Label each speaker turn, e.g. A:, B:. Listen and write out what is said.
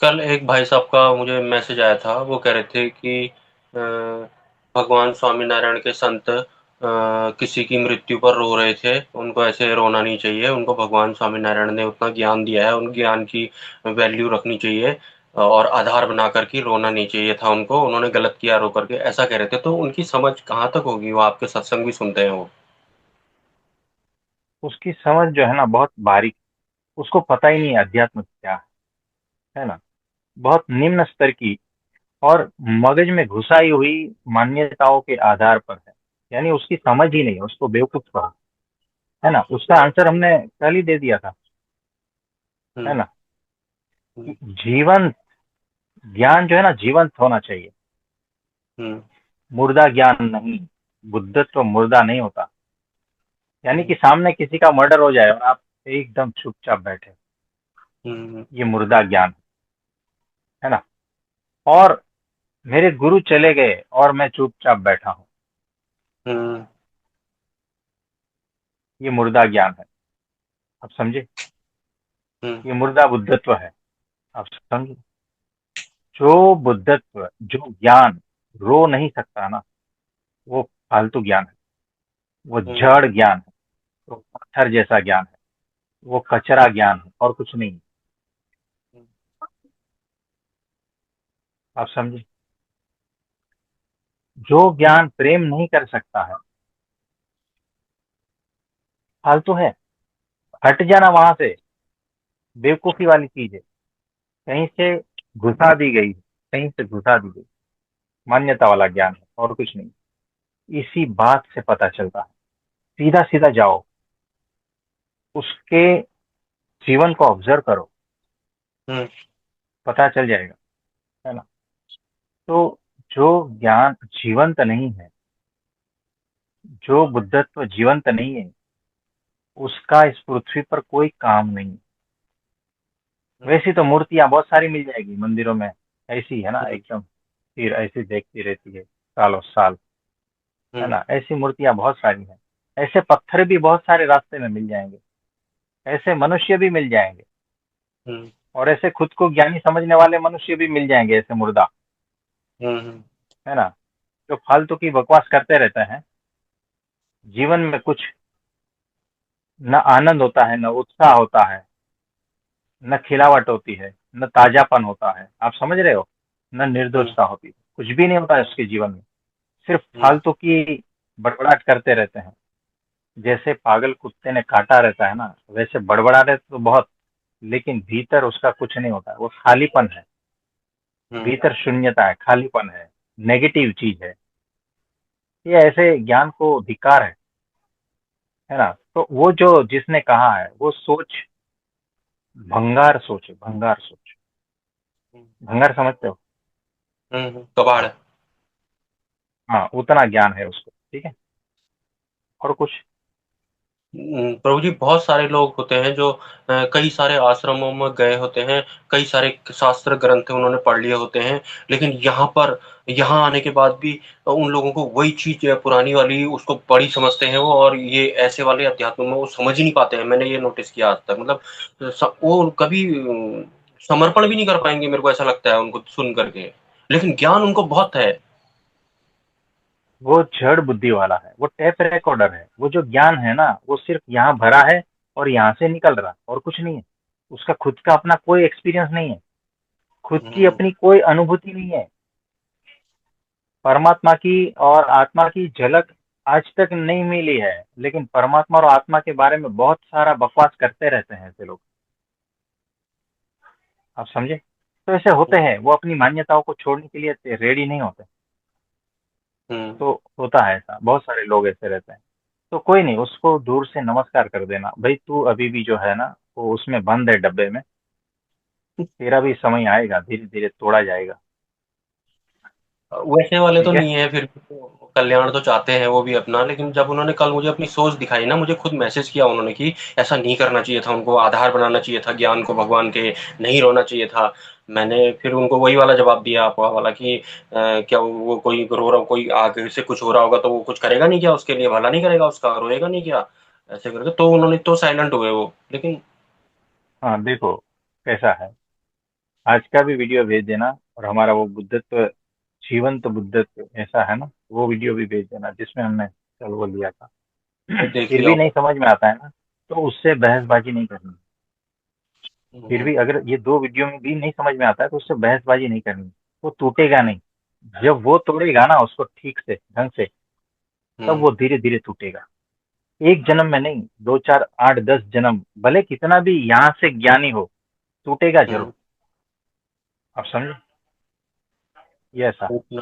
A: कल एक भाई साहब का मुझे मैसेज आया था। वो कह रहे थे कि भगवान स्वामीनारायण के संत किसी की मृत्यु पर रो रहे थे। उनको ऐसे रोना नहीं चाहिए, उनको भगवान स्वामीनारायण ने उतना ज्ञान दिया है, उन ज्ञान की वैल्यू रखनी चाहिए और आधार बना कर के रोना नहीं चाहिए था उनको। उन्होंने गलत किया रो करके, ऐसा कह रहे थे। तो उनकी समझ कहाँ तक होगी? वो आपके सत्संग भी सुनते हैं वो।
B: उसकी समझ जो है ना बहुत बारीक। उसको पता ही नहीं अध्यात्म क्या है ना। बहुत निम्न स्तर की और मगज में घुसाई हुई मान्यताओं के आधार पर है। यानी उसकी समझ ही नहीं है, उसको बेवकूफ कहा है ना। उसका आंसर हमने कल ही दे दिया था, है
A: हुँ,
B: ना।
A: हुँ,
B: जीवंत ज्ञान जो है ना जीवंत होना चाहिए,
A: हुँ,
B: मुर्दा ज्ञान नहीं। बुद्धत्व मुर्दा नहीं होता। यानी
A: हुँ,
B: कि सामने किसी का मर्डर हो जाए और आप एकदम चुपचाप बैठे,
A: हुँ, हुँ,
B: ये मुर्दा ज्ञान है ना। और मेरे गुरु चले गए और मैं चुपचाप बैठा हूँ,
A: हुँ,
B: ये मुर्दा ज्ञान है। आप समझे?
A: हुँ,
B: ये मुर्दा बुद्धत्व है। आप समझे? जो बुद्धत्व, जो ज्ञान रो नहीं सकता ना, वो फालतू ज्ञान है। वो
A: हुँ,
B: जड़ ज्ञान है। वो पत्थर जैसा ज्ञान है। वो कचरा ज्ञान है और कुछ नहीं।
A: हुँ,
B: आप समझे? जो ज्ञान प्रेम नहीं कर सकता है, फालतू है। हट जाना वहां से। बेवकूफी वाली चीज है। कहीं से घुसा दी गई, कहीं से घुसा दी गई मान्यता वाला ज्ञान है और कुछ नहीं। इसी बात से पता चलता है। सीधा सीधा जाओ, उसके जीवन को ऑब्जर्व करो,
A: हुँ,
B: पता चल जाएगा, है ना। तो जो ज्ञान जीवंत नहीं है, जो बुद्धत्व जीवंत नहीं है, उसका इस पृथ्वी पर कोई काम नहीं।
A: हुँ,
B: वैसी तो मूर्तियां बहुत सारी मिल जाएगी मंदिरों में, ऐसी है ना
A: हुँ,
B: एकदम, फिर ऐसी देखती रहती है सालों साल, है
A: हुँ,
B: ना। ऐसी मूर्तियां बहुत सारी हैं। ऐसे पत्थर भी बहुत सारे रास्ते में मिल जाएंगे। ऐसे मनुष्य भी मिल जाएंगे।
A: हुँ,
B: और ऐसे खुद को ज्ञानी समझने वाले मनुष्य भी मिल जाएंगे, ऐसे मुर्दा,
A: हुँ, हुँ,
B: है ना, जो फालतू की बकवास करते रहते हैं। जीवन में कुछ न आनंद होता है, न उत्साह होता है, न खिलावट होती है, न ताजापन होता है। आप समझ रहे हो? न
A: हुँ,
B: निर्दोषता होती है, कुछ भी नहीं होता है उसके जीवन में। सिर्फ
A: हुँ,
B: फालतू की बड़बड़ाहट करते रहते हैं। जैसे पागल कुत्ते ने काटा रहता है ना, वैसे बड़बड़ा रहे तो बहुत, लेकिन भीतर उसका कुछ नहीं होता है। वो खालीपन है।
A: हुँ,
B: भीतर शून्यता है, खालीपन है, नेगेटिव चीज है। ये ऐसे ज्ञान को धिक्कार है ना। तो वो जो जिसने कहा है वो सोच भंगार सोच है, भंगार सोच।
A: हुँ,
B: भंगार समझते हो?
A: हुँ, कबाड़।
B: हाँ। हाँ, उतना ज्ञान है उसको, ठीक है। और कुछ?
A: प्रभु जी, बहुत सारे लोग होते हैं जो कई सारे आश्रमों में गए होते हैं, कई सारे शास्त्र ग्रंथ उन्होंने पढ़ लिए होते हैं, लेकिन यहाँ आने के बाद भी उन लोगों को वही चीज़ पुरानी वाली उसको बड़ी समझते हैं वो, और ये ऐसे वाले अध्यात्म में वो समझ ही नहीं पाते हैं। मैंने ये नोटिस किया आज तक। मतलब वो कभी समर्पण भी नहीं कर पाएँगे, मेरे को ऐसा लगता है उनको सुन कर के। लेकिन ज्ञान उनको बहुत है।
B: वो जड़ बुद्धि वाला है, वो टेप रिकॉर्डर है। वो जो ज्ञान है ना, वो सिर्फ यहाँ भरा है और यहाँ से निकल रहा है और कुछ नहीं है। उसका खुद का अपना कोई एक्सपीरियंस नहीं है, खुद की
A: हुँ,
B: अपनी कोई अनुभूति नहीं है। परमात्मा की और आत्मा की झलक आज तक नहीं मिली है, लेकिन परमात्मा और आत्मा के बारे में बहुत सारा बकवास करते रहते हैं ऐसे लोग। आप समझे? तो ऐसे होते
A: हुँ,
B: हैं, वो अपनी मान्यताओं को छोड़ने के लिए रेडी नहीं होते।
A: हुँ।
B: तो होता है ऐसा, बहुत सारे लोग ऐसे रहते हैं। तो कोई नहीं, उसको दूर से नमस्कार कर देना भाई। तू अभी भी जो है ना, वो उसमें बंद है डब्बे में। तेरा भी समय आएगा, धीरे धीरे तोड़ा जाएगा।
A: वैसे वाले तो
B: ठीक है।
A: नहीं है फिर भी, तो कल्याण तो चाहते हैं वो भी अपना। लेकिन जब उन्होंने कल मुझे अपनी सोच दिखाई ना, मुझे खुद मैसेज किया उन्होंने कि ऐसा नहीं करना चाहिए था, उनको आधार बनाना चाहिए था ज्ञान को भगवान के, नहीं रोना चाहिए था। मैंने फिर उनको वही वाला जवाब दिया आपवा वाला कि क्या वो कोई रो रहा, कोई आगे से कुछ हो रहा होगा तो वो कुछ करेगा नहीं क्या? उसके लिए भला नहीं करेगा उसका? रोएगा नहीं क्या? ऐसे करके तो उन्होंने तो साइलेंट हुए वो। लेकिन
B: हाँ, देखो कैसा है। आज का भी वीडियो भेज देना, और हमारा वो बुद्धत्व, जीवंत बुद्धत्व ऐसा है ना, वो वीडियो भी भेज देना जिसमें हमने कल वो लिया था।
A: मैं देख
B: फिर
A: लिया
B: भी नहीं
A: हूँ।
B: समझ में आता है ना, तो उससे बहसबाजी नहीं करनी। फिर
A: हम्म,
B: भी अगर ये दो वीडियो में भी नहीं समझ में आता है तो उससे बहसबाजी नहीं करनी। वो टूटेगा नहीं। जब वो तोड़ेगा ना उसको ठीक से, ढंग से, तब
A: हम्म,
B: वो धीरे धीरे टूटेगा। एक जन्म में नहीं, दो चार आठ 10 जन्म, भले कितना भी यहाँ से ज्ञानी हो, टूटेगा जरूर।
A: हम्म,
B: आप समझे, ये ऐसा है।
A: टूटना